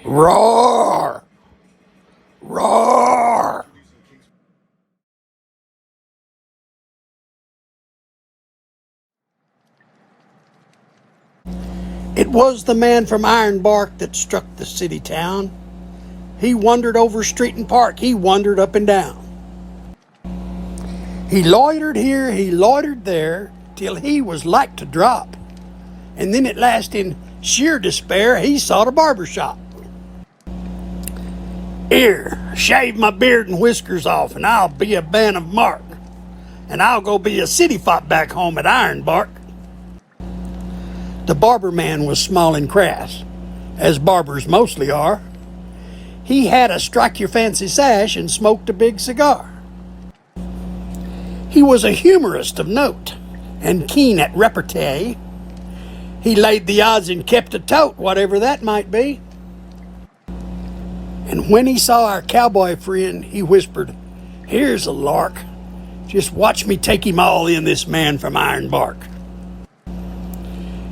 Roar! Roar! It was the man from Ironbark that struck the city town. He wandered over street and park, he wandered up and down. He loitered here, he loitered there, till he was like to drop. And then at last, in sheer despair, he sought a barber shop. Here, shave my beard and whiskers off, and I'll be a man of mark. And I'll go be a city fop back home at Ironbark. The barber man was small and crass, as barbers mostly are. He had a strike-your-fancy sash and smoked a big cigar. He was a humorist of note and keen at repartee. He laid the odds and kept a tote, whatever that might be. And when he saw our cowboy friend, he whispered, "Here's a lark. Just watch me take him all in, this man from Ironbark."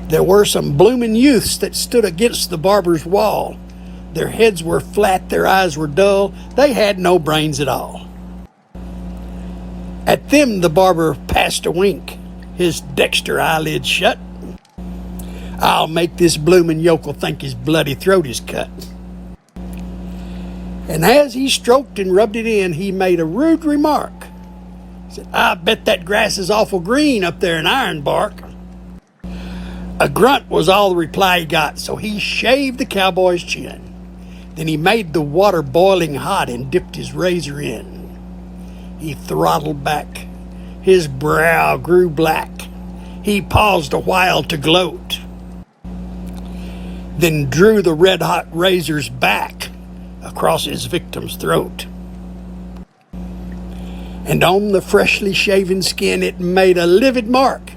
There were some bloomin' youths that stood against the barber's wall. Their heads were flat, their eyes were dull, they had no brains at all. At them the barber passed a wink, his dexter eyelids shut. "I'll make this bloomin' yokel think his bloody throat is cut." And as he stroked and rubbed it in, he made a rude remark. He said, "I bet that grass is awful green up there in Ironbark." A grunt was all the reply he got, so he shaved the cowboy's chin. Then he made the water boiling hot and dipped his razor in. He throttled back. His brow grew black. He paused a while to gloat, then drew the red-hot razor's back across his victim's throat. And on the freshly shaven skin it made a livid mark.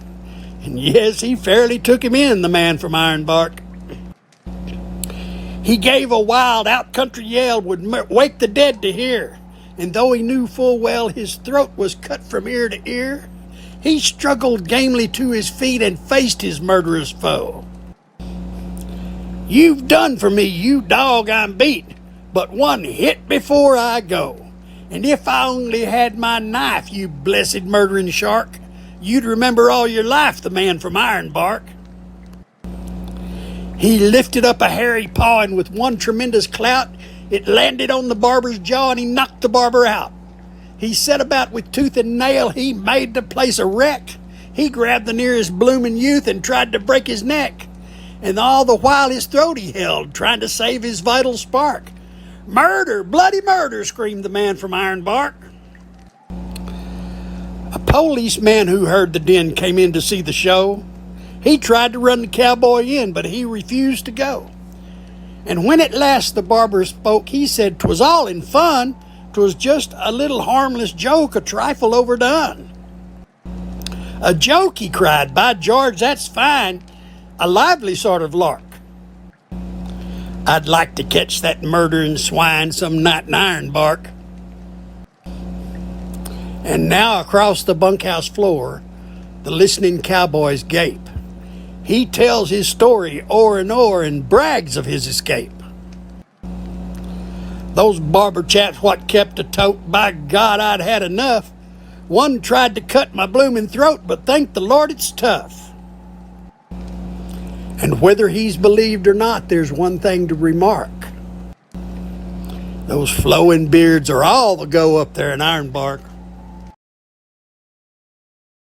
And yes, he fairly took him in, the man from Ironbark. He gave a wild out-country yell would wake the dead to hear. And though he knew full well his throat was cut from ear to ear, he struggled gamely to his feet and faced his murderous foe. "You've done for me, you dog, I'm beat, but one hit before I go. And if I only had my knife, you blessed murdering shark, you'd remember all your life the man from Ironbark." He lifted up a hairy paw, and with one tremendous clout, it landed on the barber's jaw, and he knocked the barber out. He set about with tooth and nail, he made the place a wreck. He grabbed the nearest bloomin' youth and tried to break his neck. And all the while his throat he held, trying to save his vital spark. "Murder! Bloody murder!" screamed the man from Ironbark. A policeman who heard the din came in to see the show. He tried to run the cowboy in, but he refused to go. And when at last the barber spoke, he said 'twas all in fun. 'Twas just a little harmless joke, a trifle overdone. "A joke," he cried, "by George, that's fine. A lively sort of lark. I'd like to catch that murdering swine some night in Ironbark." And now across the bunkhouse floor, the listening cowboys gape. He tells his story o'er and o'er and brags of his escape. Those barber chaps what kept a tote, by God, I'd had enough. One tried to cut my bloomin' throat, but thank the Lord it's tough. And whether he's believed or not, there's one thing to remark. Those flowing beards are all the go up there in Ironbark.